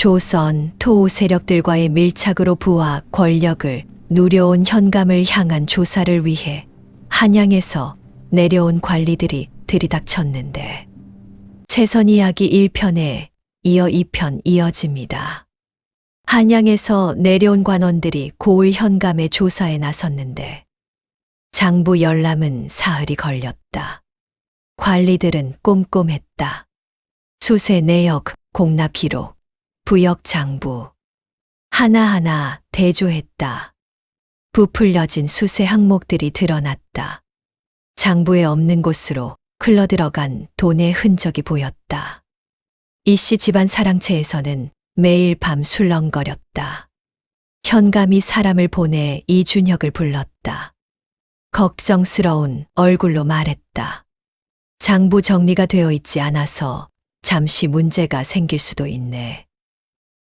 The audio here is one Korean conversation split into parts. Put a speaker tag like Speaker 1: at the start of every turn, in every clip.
Speaker 1: 조선, 토 세력들과의 밀착으로 부와 권력을 누려온 현감을 향한 조사를 위해 한양에서 내려온 관리들이 들이닥쳤는데 채선 이야기 1편에 이어 2편 이어집니다. 한양에서 내려온 관원들이 고을 현감의 조사에 나섰는데 장부 열람은 사흘이 걸렸다. 관리들은 꼼꼼했다. 수세 내역, 공납 기록, 부역 장부 하나하나 대조했다. 부풀려진 수세 항목들이 드러났다. 장부에 없는 곳으로 흘러들어간 돈의 흔적이 보였다. 이씨 집안 사랑채에서는 매일 밤 술렁거렸다. 현감이 사람을 보내 이준혁을 불렀다. 걱정스러운 얼굴로 말했다. 장부 정리가 되어 있지 않아서 잠시 문제가 생길 수도 있네.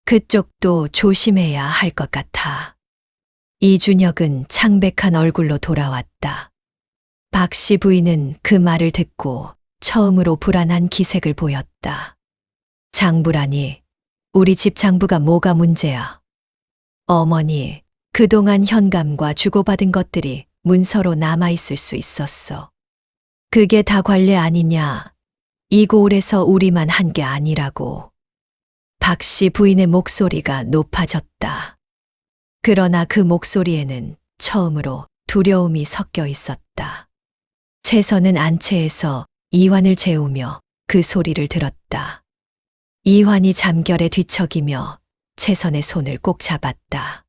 Speaker 1: 그쪽도 조심해야 할 것 같아. 이준혁은 창백한 얼굴로 돌아왔다. 박씨 부인은 그 말을 듣고 처음으로 불안한 기색을 보였다. 장부라니, 우리 집 장부가 뭐가 문제야? 어머니, 그동안 현감과 주고받은 것들이 문서로 남아있을 수 있었어. 그게 다 관례 아니냐? 이 고을에서 우리만 한 게 아니라고. 박씨 부인의 목소리가 높아졌다. 그러나 그 목소리에는 처음으로 두려움이 섞여 있었다. 채선은 안채에서 이환을 재우며 그 소리를 들었다. 이환이 잠결에 뒤척이며 채선의 손을 꼭 잡았다.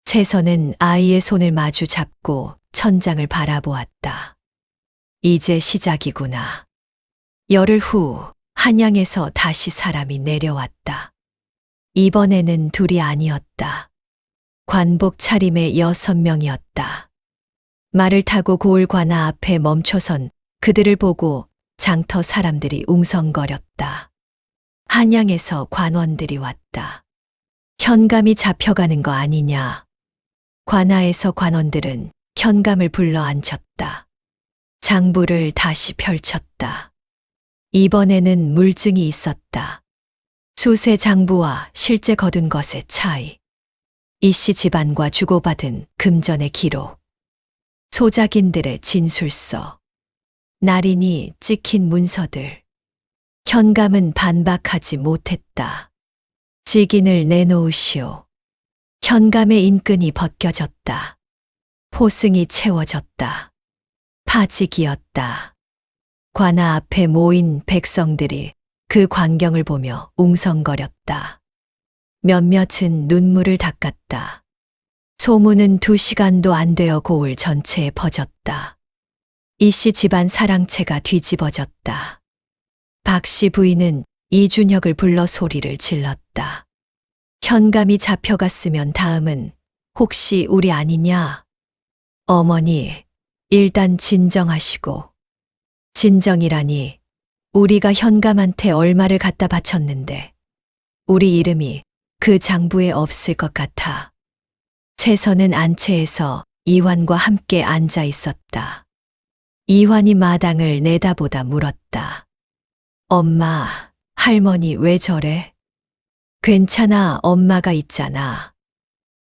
Speaker 1: 채선은 아이의 손을 마주 잡고 천장을 바라보았다. 이제 시작이구나. 열흘 후 한양에서 다시 사람이 내려왔다. 이번에는 둘이 아니었다. 관복 차림의 6명이었다. 말을 타고 고을 관아 앞에 멈춰선 그들을 보고 장터 사람들이 웅성거렸다. 한양에서 관원들이 왔다. 현감이 잡혀가는 거 아니냐. 관아에서 관원들은 현감을 불러 앉혔다. 장부를 다시 펼쳤다. 이번에는 물증이 있었다. 수세 장부와 실제 거둔 것의 차이. 이씨 집안과 주고받은 금전의 기록. 소작인들의 진술서. 날인이 찍힌 문서들. 현감은 반박하지 못했다. 직인을 내놓으시오. 현감의 인끈이 벗겨졌다. 포승이 채워졌다. 파직이었다. 관아 앞에 모인 백성들이 그 광경을 보며 웅성거렸다. 몇몇은 눈물을 닦았다. 소문은 2시간도 안 되어 고을 전체에 퍼졌다. 이씨 집안 사랑채가 뒤집어졌다. 박씨 부인은 이준혁을 불러 소리를 질렀다. 현감이 잡혀갔으면 다음은 혹시 우리 아니냐? 어머니, 일단 진정하시고. 진정이라니, 우리가 현감한테 얼마를 갖다 바쳤는데 우리 이름이 그 장부에 없을 것 같아. 채선은 안채에서 이환과 함께 앉아 있었다. 이환이 마당을 내다보다 물었다. 엄마, 할머니 왜 저래? 괜찮아, 엄마가 있잖아.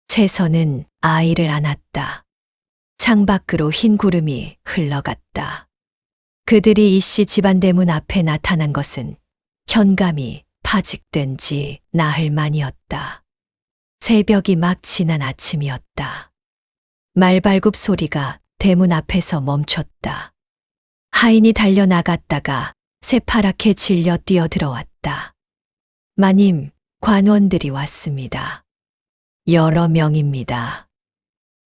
Speaker 1: 채선은 아이를 안았다. 창밖으로 흰 구름이 흘러갔다. 그들이 이씨 집안 대문 앞에 나타난 것은 현감이 파직된 지 나흘 만이었다. 새벽이 막 지난 아침이었다. 말발굽 소리가 대문 앞에서 멈췄다. 하인이 달려나갔다가 새파랗게 질려 뛰어들어왔다. 마님, 관원들이 왔습니다. 여러 명입니다.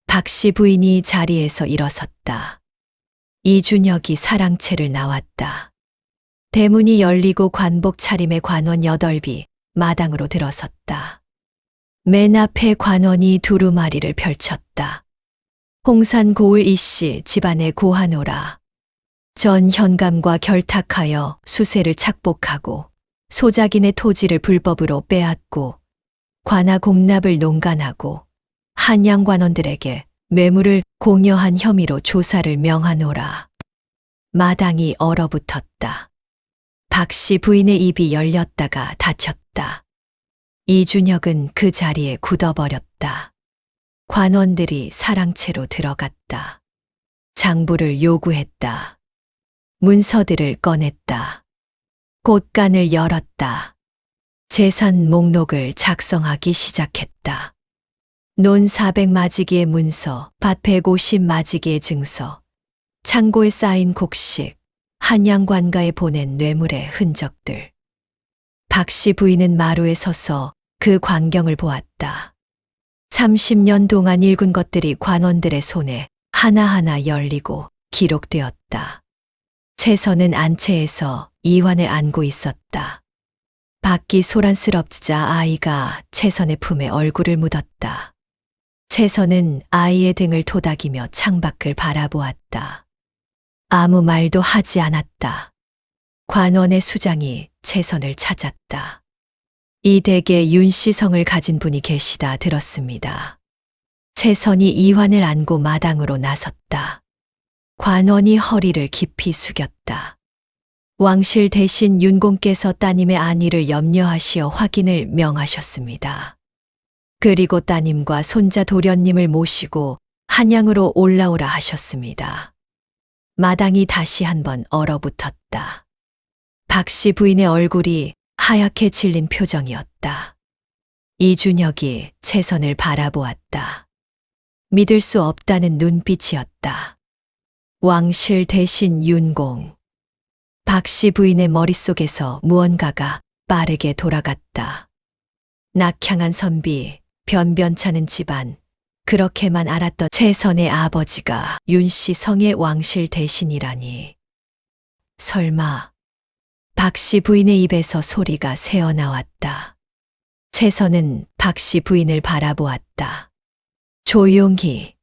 Speaker 1: 박씨 부인이 자리에서 일어섰다. 이준혁이 사랑채를 나왔다. 대문이 열리고 관복 차림의 관원 8이 마당으로 들어섰다. 맨 앞에 관원이 두루마리를 펼쳤다. 홍산 고을 이씨 집안의 고하노라. 전 현감과 결탁하여 수세를 착복하고 소작인의 토지를 불법으로 빼앗고 관아 공납을 농간하고 한양 관원들에게 뇌물을 공여한 혐의로 조사를 명하노라. 마당이 얼어붙었다. 박씨 부인의 입이 열렸다가 닫혔다. 이준혁은 그 자리에 굳어버렸다. 관원들이 사랑채로 들어갔다. 장부를 요구했다. 문서들을 꺼냈다. 곳간을 열었다. 재산 목록을 작성하기 시작했다. 논 400마지기의 문서, 밭 150마지기의 증서, 창고에 쌓인 곡식, 한양관가에 보낸 뇌물의 흔적들. 박씨 부인은 마루에 서서 그 광경을 보았다. 30년 동안 읽은 것들이 관원들의 손에 하나하나 열리고 기록되었다. 채선은 안채에서 이환을 안고 있었다. 밖이 소란스럽자 아이가 채선의 품에 얼굴을 묻었다. 채선은 아이의 등을 토닥이며 창밖을 바라보았다. 아무 말도 하지 않았다. 관원의 수장이 채선을 찾았다. 이 댁에 윤씨성을 가진 분이 계시다 들었습니다. 채선이 이환을 안고 마당으로 나섰다. 관원이 허리를 깊이 숙였다. 왕실 대신 윤공께서 따님의 안위를 염려하시어 확인을 명하셨습니다. 그리고 따님과 손자 도련님을 모시고 한양으로 올라오라 하셨습니다. 마당이 다시 한번 얼어붙었다. 박씨 부인의 얼굴이 하얗게 질린 표정이었다. 이준혁이 채선을 바라보았다. 믿을 수 없다는 눈빛이었다. 왕실 대신 윤공. 박씨 부인의 머릿속에서 무언가가 빠르게 돌아갔다. 낙향한 선비, 변변찮은 집안, 그렇게만 알았던 채선의 아버지가 윤씨 성의 왕실 대신이라니. 설마. 박씨 부인의 입에서 소리가 새어나왔다. 채선은 박씨 부인을 바라보았다. 조용히.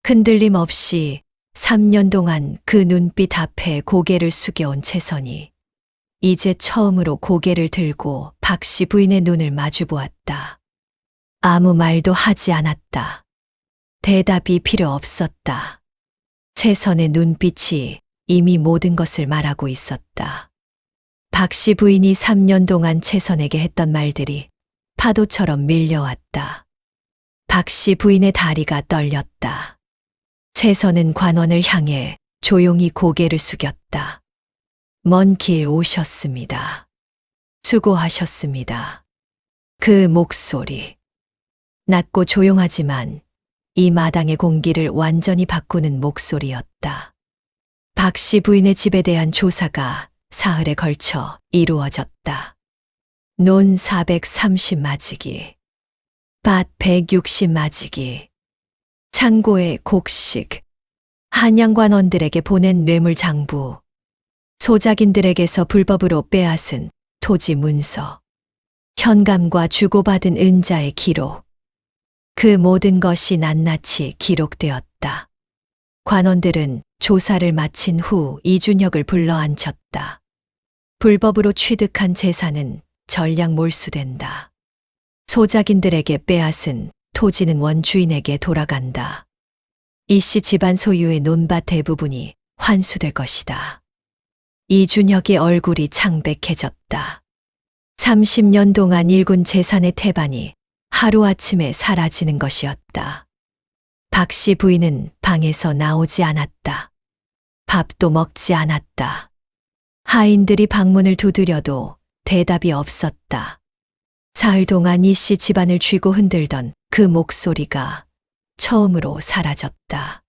Speaker 1: 흔들림 없이 3년 동안 그 눈빛 앞에 고개를 숙여온 채선이 이제 처음으로 고개를 들고 박씨 부인의 눈을 마주보았다. 아무 말도 하지 않았다. 대답이 필요 없었다. 채선의 눈빛이 이미 모든 것을 말하고 있었다. 박씨 부인이 3년 동안 채선에게 했던 말들이 파도처럼 밀려왔다. 박씨 부인의 다리가 떨렸다. 채선은 관원을 향해 조용히 고개를 숙였다. 먼 길 오셨습니다. 수고하셨습니다. 그 목소리. 낮고 조용하지만 이 마당의 공기를 완전히 바꾸는 목소리였다. 박씨 부인의 집에 대한 조사가 사흘에 걸쳐 이루어졌다. 논 430마지기, 밭 160마지기, 창고의 곡식, 한양관원들에게 보낸 뇌물 장부, 소작인들에게서 불법으로 빼앗은 토지 문서, 현감과 주고받은 은자의 기록. 그 모든 것이 낱낱이 기록되었다. 관원들은 조사를 마친 후 이준혁을 불러앉혔다. 불법으로 취득한 재산은 전량 몰수된다. 소작인들에게 빼앗은 토지는 원주인에게 돌아간다. 이씨 집안 소유의 논밭 대부분이 환수될 것이다. 이준혁의 얼굴이 창백해졌다. 30년 동안 일군 재산의 태반이 하루아침에 사라지는 것이었다. 박씨 부인은 방에서 나오지 않았다. 밥도 먹지 않았다. 하인들이 방문을 두드려도 대답이 없었다. 사흘 동안 이씨 집안을 쥐고 흔들던 그 목소리가 처음으로 사라졌다.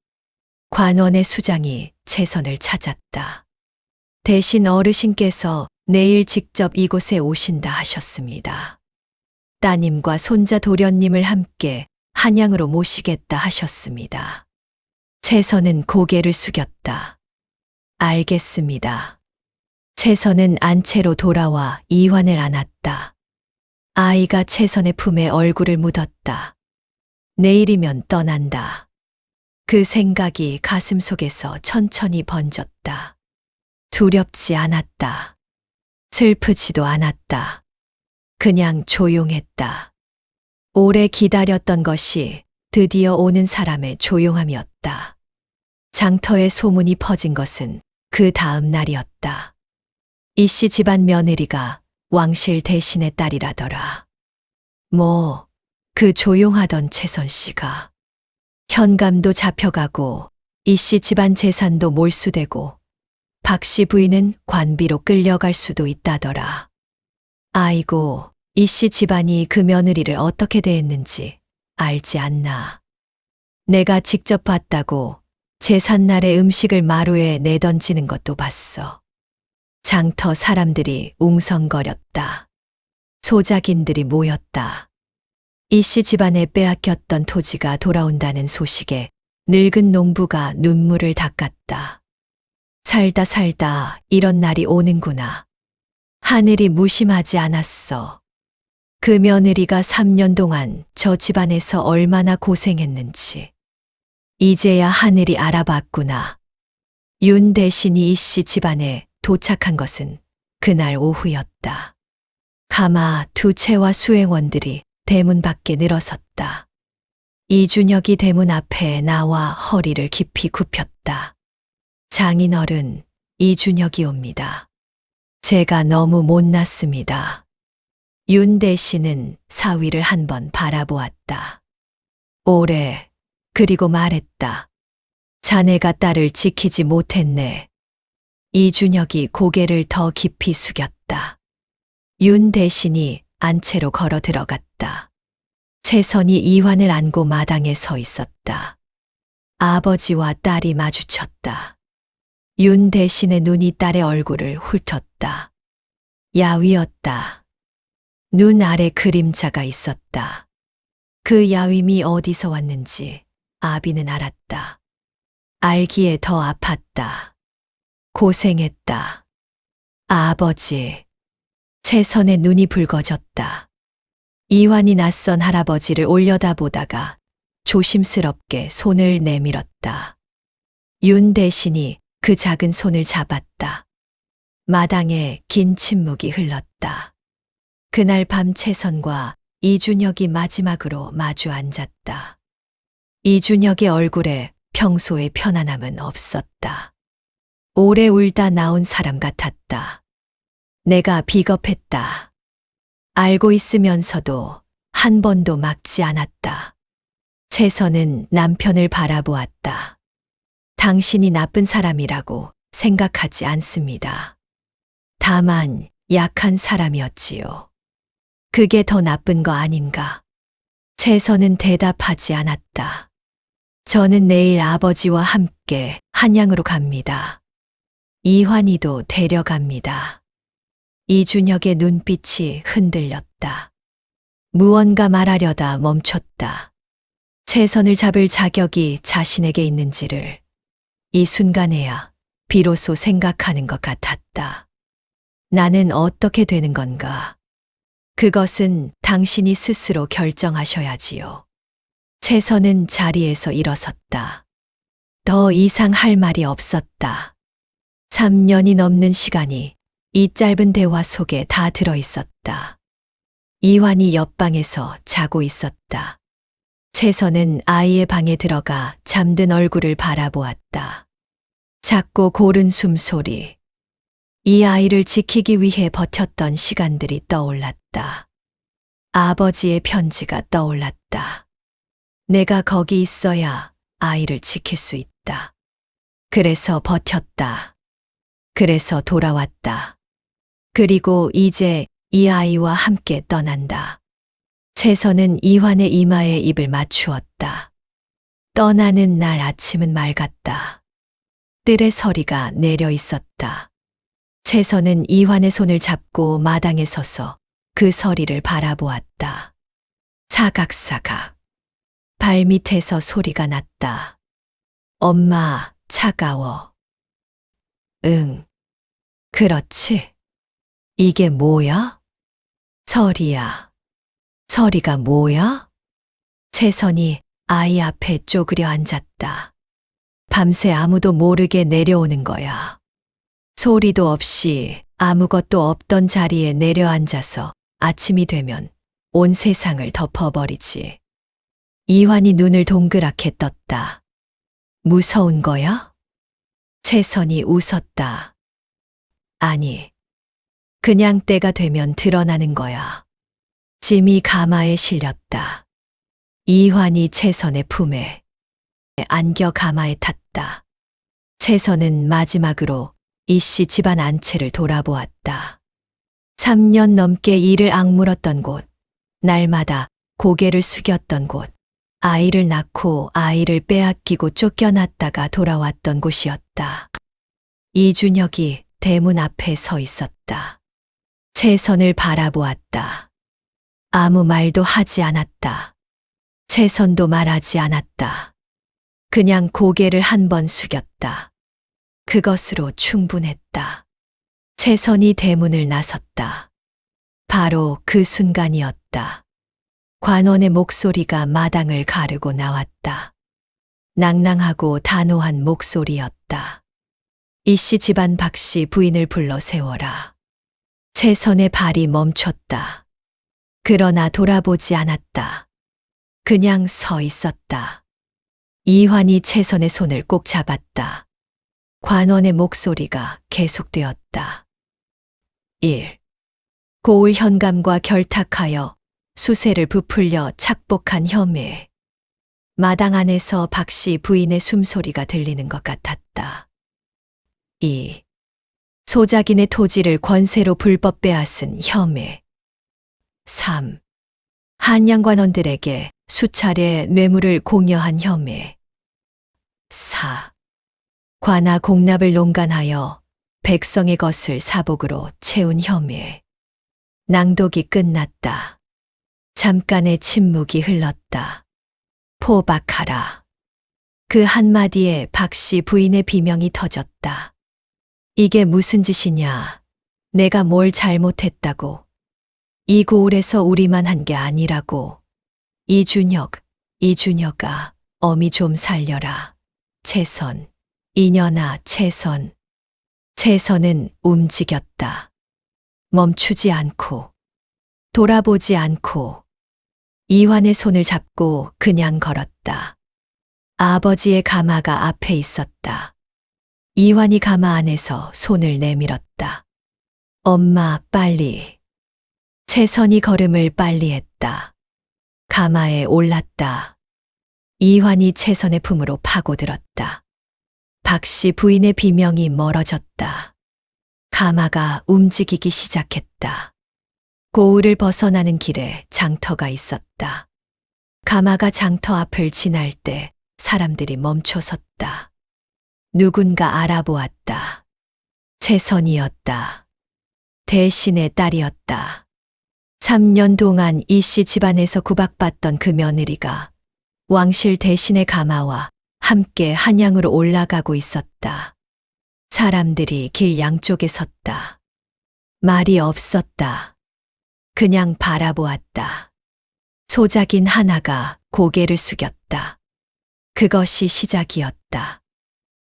Speaker 1: 관원의 수장이 채선을 찾았다. 대신 어르신께서 내일 직접 이곳에 오신다 하셨습니다. 따님과 손자 도련님을 함께 한양으로 모시겠다 하셨습니다. 채선은 고개를 숙였다. 알겠습니다. 채선은 안채로 돌아와 이환을 안았다. 아이가 채선의 품에 얼굴을 묻었다. 내일이면 떠난다. 그 생각이 가슴속에서 천천히 번졌다. 두렵지 않았다. 슬프지도 않았다. 그냥 조용했다. 오래 기다렸던 것이 드디어 오는 사람의 조용함이었다. 장터에 소문이 퍼진 것은 그 다음 날이었다. 이씨 집안 며느리가 왕실 대신의 딸이라더라. 그 조용하던 채선 씨가 현감도 잡혀가고 이 씨 집안 재산도 몰수되고 박 씨 부인은 관비로 끌려갈 수도 있다더라. 아이고, 이 씨 집안이 그 며느리를 어떻게 대했는지 알지 않나. 내가 직접 봤다고 제삿날에 음식을 마루에 내던지는 것도 봤어. 장터 사람들이 웅성거렸다. 소작인들이 모였다. 이 씨 집안에 빼앗겼던 토지가 돌아온다는 소식에 늙은 농부가 눈물을 닦았다. 살다 살다 이런 날이 오는구나. 하늘이 무심하지 않았어. 그 며느리가 3년 동안 저 집안에서 얼마나 고생했는지. 이제야 하늘이 알아봤구나. 윤 대신이 이 씨 집안에 도착한 것은 그날 오후였다. 가마 두 채와 수행원들이 대문 밖에 늘어섰다. 이준혁이 대문 앞에 나와 허리를 깊이 굽혔다. 장인어른, 이준혁이옵니다. 제가 너무 못났습니다. 윤 대신은 사위를 한번 바라보았다. 오래, 그리고 말했다. 자네가 딸을 지키지 못했네. 이준혁이 고개를 더 깊이 숙였다. 윤 대신이 안채로 걸어 들어갔다. 채선이 이환을 안고 마당에 서 있었다. 아버지와 딸이 마주쳤다. 윤 대신의 눈이 딸의 얼굴을 훑었다. 야위였다. 눈 아래 그림자가 있었다. 그 야윈이 어디서 왔는지 아비는 알았다. 알기에 더 아팠다. 고생했다. 아버지. 채선의 눈이 붉어졌다. 이환이 낯선 할아버지를 올려다보다가 조심스럽게 손을 내밀었다. 윤 대신이 그 작은 손을 잡았다. 마당에 긴 침묵이 흘렀다. 그날 밤 채선과 이준혁이 마지막으로 마주 앉았다. 이준혁의 얼굴에 평소의 편안함은 없었다. 오래 울다 나온 사람 같았다. 내가 비겁했다. 알고 있으면서도 한 번도 막지 않았다. 채선은 남편을 바라보았다. 당신이 나쁜 사람이라고 생각하지 않습니다. 다만 약한 사람이었지요. 그게 더 나쁜 거 아닌가? 채선은 대답하지 않았다. 저는 내일 아버지와 함께 한양으로 갑니다. 이환이도 데려갑니다. 이준혁의 눈빛이 흔들렸다. 무언가 말하려다 멈췄다. 채선을 잡을 자격이 자신에게 있는지를 이 순간에야 비로소 생각하는 것 같았다. 나는 어떻게 되는 건가? 그것은 당신이 스스로 결정하셔야지요. 채선은 자리에서 일어섰다. 더 이상 할 말이 없었다. 3년이 넘는 시간이 이 짧은 대화 속에 다 들어 있었다. 이환이 옆방에서 자고 있었다. 채선은 아이의 방에 들어가 잠든 얼굴을 바라보았다. 작고 고른 숨소리. 이 아이를 지키기 위해 버텼던 시간들이 떠올랐다. 아버지의 편지가 떠올랐다. 내가 거기 있어야 아이를 지킬 수 있다. 그래서 버텼다. 그래서 돌아왔다. 그리고 이제 이 아이와 함께 떠난다. 채선은 이환의 이마에 입을 맞추었다. 떠나는 날 아침은 맑았다. 뜰의 서리가 내려 있었다. 채선은 이환의 손을 잡고 마당에 서서 그 서리를 바라보았다. 사각사각. 발밑에서 소리가 났다. 엄마, 차가워. 응. 그렇지. 이게 뭐야? 서리야. 서리가 뭐야? 채선이 아이 앞에 쪼그려 앉았다. 밤새 아무도 모르게 내려오는 거야. 소리도 없이 아무것도 없던 자리에 내려앉아서 아침이 되면 온 세상을 덮어버리지. 이환이 눈을 동그랗게 떴다. 무서운 거야? 채선이 웃었다. 아니, 그냥 때가 되면 드러나는 거야. 짐이 가마에 실렸다. 이환이 채선의 품에 안겨 가마에 탔다. 채선은 마지막으로 이씨 집안 안채를 돌아보았다. 3년 넘게 이를 악물었던 곳, 날마다 고개를 숙였던 곳, 아이를 낳고 아이를 빼앗기고 쫓겨났다가 돌아왔던 곳이었다. 이준혁이 대문 앞에 서 있었다. 채선을 바라보았다. 아무 말도 하지 않았다. 채선도 말하지 않았다. 그냥 고개를 한 번 숙였다. 그것으로 충분했다. 채선이 대문을 나섰다. 바로 그 순간이었다. 관원의 목소리가 마당을 가르고 나왔다. 낭낭하고 단호한 목소리였다. 이씨 집안 박씨 부인을 불러 세워라. 채선의 발이 멈췄다. 그러나 돌아보지 않았다. 그냥 서 있었다. 이환이 채선의 손을 꼭 잡았다. 관원의 목소리가 계속되었다. 1. 고을 현감과 결탁하여 수세를 부풀려 착복한 혐의. 마당 안에서 박씨 부인의 숨소리가 들리는 것 같았다. 2. 소작인의 토지를 권세로 불법 빼앗은 혐의. 3. 한양관원들에게 수차례 뇌물을 공여한 혐의. 4. 관아 공납을 농간하여 백성의 것을 사복으로 채운 혐의. 낭독이 끝났다. 잠깐의 침묵이 흘렀다. 포박하라. 그 한마디에 박씨 부인의 비명이 터졌다. 이게 무슨 짓이냐. 내가 뭘 잘못했다고. 이 고을에서 우리만 한 게 아니라고. 이준혁아, 어미 좀 살려라. 채선, 이년아, 채선. 채선은 움직였다. 멈추지 않고, 돌아보지 않고, 이환의 손을 잡고 그냥 걸었다. 아버지의 가마가 앞에 있었다. 이환이 가마 안에서 손을 내밀었다. 엄마, 빨리. 채선이 걸음을 빨리 했다. 가마에 올랐다. 이환이 채선의 품으로 파고들었다. 박씨 부인의 비명이 멀어졌다. 가마가 움직이기 시작했다. 고을을 벗어나는 길에 장터가 있었다. 가마가 장터 앞을 지날 때 사람들이 멈춰섰다. 누군가 알아보았다. 채선이었다. 대신의 딸이었다. 3년 동안 이씨 집안에서 구박받던 그 며느리가 왕실 대신의 가마와 함께 한양으로 올라가고 있었다. 사람들이 길 양쪽에 섰다. 말이 없었다. 그냥 바라보았다. 소작인 하나가 고개를 숙였다. 그것이 시작이었다.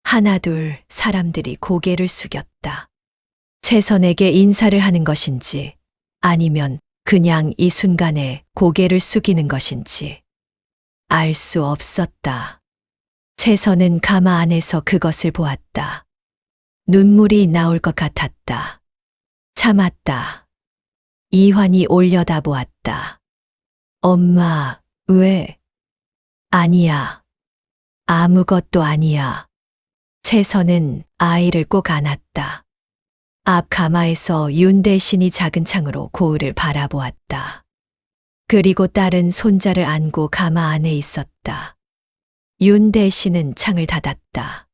Speaker 1: 하나둘 사람들이 고개를 숙였다. 채선에게 인사를 하는 것인지 아니면 그냥 이 순간에 고개를 숙이는 것인지 알 수 없었다. 채선은 가마 안에서 그것을 보았다. 눈물이 나올 것 같았다. 참았다. 이환이 올려다 보았다. 엄마, 왜? 아니야. 아무것도 아니야. 채선은 아이를 꼭 안았다. 앞 가마에서 윤 대신이 작은 창으로 고을을 바라보았다. 그리고 딸은 손자를 안고 가마 안에 있었다. 윤 대신은 창을 닫았다.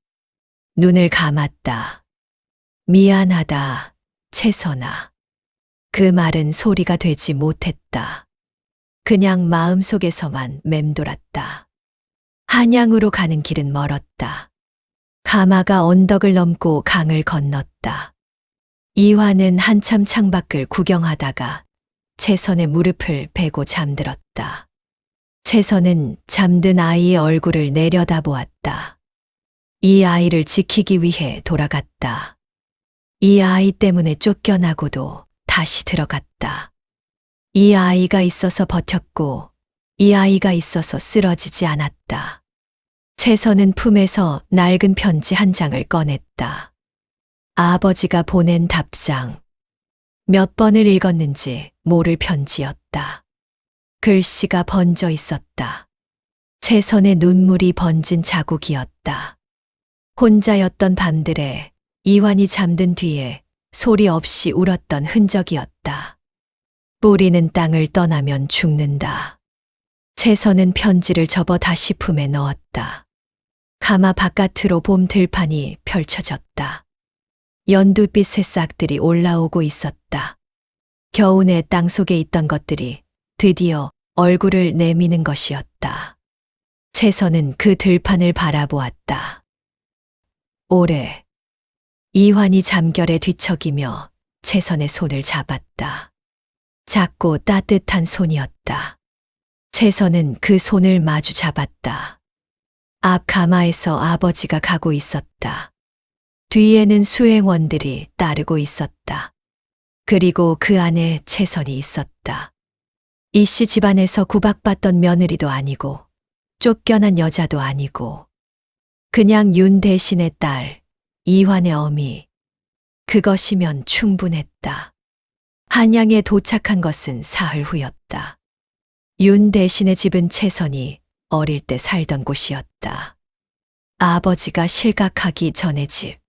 Speaker 1: 눈을 감았다. 미안하다, 채선아. 그 말은 소리가 되지 못했다. 그냥 마음속에서만 맴돌았다. 한양으로 가는 길은 멀었다. 가마가 언덕을 넘고 강을 건넜다. 이환은 한참 창밖을 구경하다가 채선의 무릎을 베고 잠들었다. 채선은 잠든 아이의 얼굴을 내려다보았다. 이 아이를 지키기 위해 돌아갔다. 이 아이 때문에 쫓겨나고도 다시 들어갔다. 이 아이가 있어서 버텼고 이 아이가 있어서 쓰러지지 않았다. 채선은 품에서 낡은 편지 한 장을 꺼냈다. 아버지가 보낸 답장. 몇 번을 읽었는지 모를 편지였다. 글씨가 번져 있었다. 채선의 눈물이 번진 자국이었다. 혼자였던 밤들에 이환이 잠든 뒤에 소리 없이 울었던 흔적이었다. 뿌리는 땅을 떠나면 죽는다. 채선은 편지를 접어 다시 품에 넣었다. 가마 바깥으로 봄 들판이 펼쳐졌다. 연두빛 새싹들이 올라오고 있었다. 겨우내 땅 속에 있던 것들이 드디어 얼굴을 내미는 것이었다. 채선은 그 들판을 바라보았다. 오래. 이환이 잠결에 뒤척이며 채선의 손을 잡았다. 작고 따뜻한 손이었다. 채선은 그 손을 마주 잡았다. 앞 가마에서 아버지가 가고 있었다. 뒤에는 수행원들이 따르고 있었다. 그리고 그 안에 채선이 있었다. 이씨 집안에서 구박받던 며느리도 아니고 쫓겨난 여자도 아니고 그냥 윤 대신의 딸, 이환의 어미. 그것이면 충분했다. 한양에 도착한 것은 사흘 후였다. 윤 대신의 집은 채선이 어릴 때 살던 곳이었다. 아버지가 실각하기 전의 집.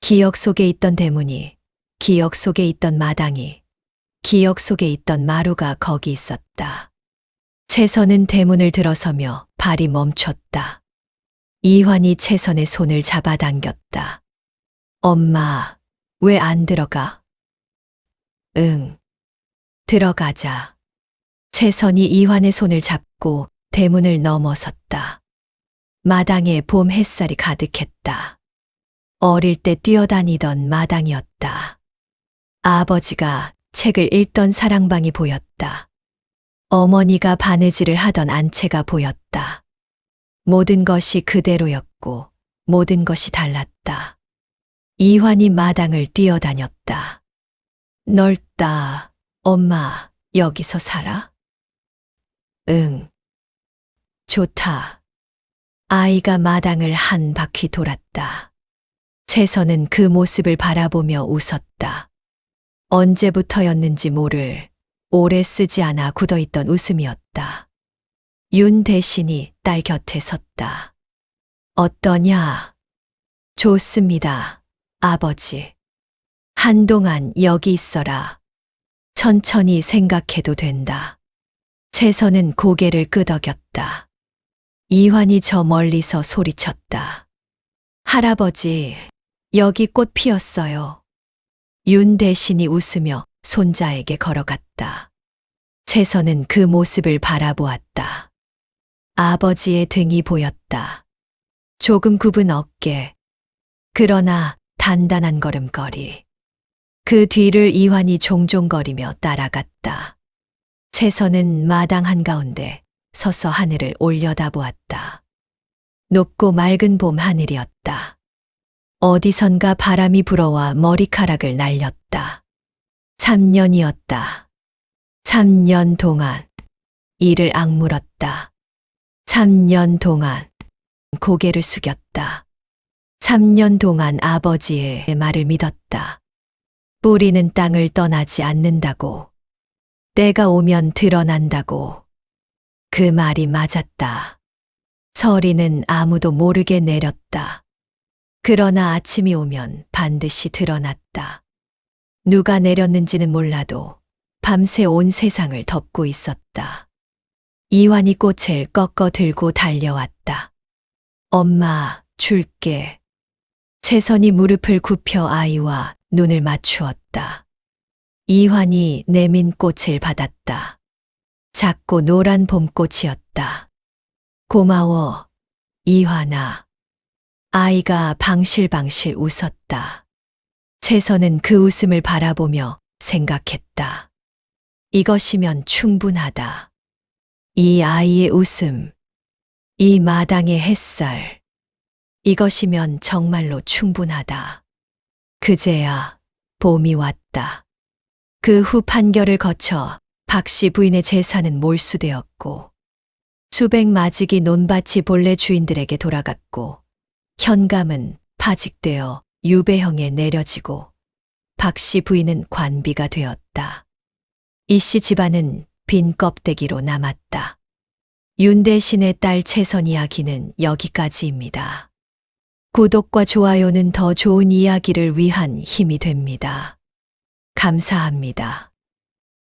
Speaker 1: 기억 속에 있던 대문이, 기억 속에 있던 마당이, 기억 속에 있던 마루가 거기 있었다. 채선은 대문을 들어서며 발이 멈췄다. 이환이 채선의 손을 잡아당겼다. 엄마, 왜 안 들어가? 응. 들어가자. 채선이 이환의 손을 잡고 대문을 넘어섰다. 마당에 봄 햇살이 가득했다. 어릴 때 뛰어다니던 마당이었다. 아버지가 책을 읽던 사랑방이 보였다. 어머니가 바느질을 하던 안채가 보였다. 모든 것이 그대로였고 모든 것이 달랐다. 이환이 마당을 뛰어다녔다. 넓다. 엄마, 여기서 살아? 응. 좋다. 아이가 마당을 한 바퀴 돌았다. 채선은 그 모습을 바라보며 웃었다. 언제부터였는지 모를 오래 쓰지 않아 굳어있던 웃음이었다. 윤 대신이 딸 곁에 섰다. 어떠냐? 좋습니다, 아버지. 한동안 여기 있어라. 천천히 생각해도 된다. 채선은 고개를 끄덕였다. 이환이 저 멀리서 소리쳤다. 할아버지, 여기 꽃 피었어요. 윤 대신이 웃으며 손자에게 걸어갔다. 채선은 그 모습을 바라보았다. 아버지의 등이 보였다. 조금 굽은 어깨, 그러나 단단한 걸음걸이. 그 뒤를 이환이 종종거리며 따라갔다. 채선은 마당 한가운데 서서 하늘을 올려다보았다. 높고 맑은 봄 하늘이었다. 어디선가 바람이 불어와 머리카락을 날렸다. 3년이었다. 3년 동안 이를 악물었다. 3년 동안 고개를 숙였다. 3년 동안 아버지의 말을 믿었다. 뿌리는 땅을 떠나지 않는다고. 때가 오면 드러난다고. 그 말이 맞았다. 서리는 아무도 모르게 내렸다. 그러나 아침이 오면 반드시 드러났다. 누가 내렸는지는 몰라도 밤새 온 세상을 덮고 있었다. 이환이 꽃을 꺾어 들고 달려왔다. 엄마, 줄게. 채선이 무릎을 굽혀 아이와 눈을 맞추었다. 이환이 내민 꽃을 받았다. 작고 노란 봄꽃이었다. 고마워, 이환아. 아이가 방실방실 웃었다. 채선은 그 웃음을 바라보며 생각했다. 이것이면 충분하다. 이 아이의 웃음, 이 마당의 햇살, 이것이면 정말로 충분하다. 그제야 봄이 왔다. 그 후 판결을 거쳐 박씨 부인의 재산은 몰수되었고 수백 마지기 논밭이 본래 주인들에게 돌아갔고 현감은 파직되어 유배형에 내려지고 박씨 부인은 관비가 되었다. 이씨 집안은 빈 껍데기로 남았다. 윤대신의 딸 채선 이야기는 여기까지입니다. 구독과 좋아요는 더 좋은 이야기를 위한 힘이 됩니다. 감사합니다.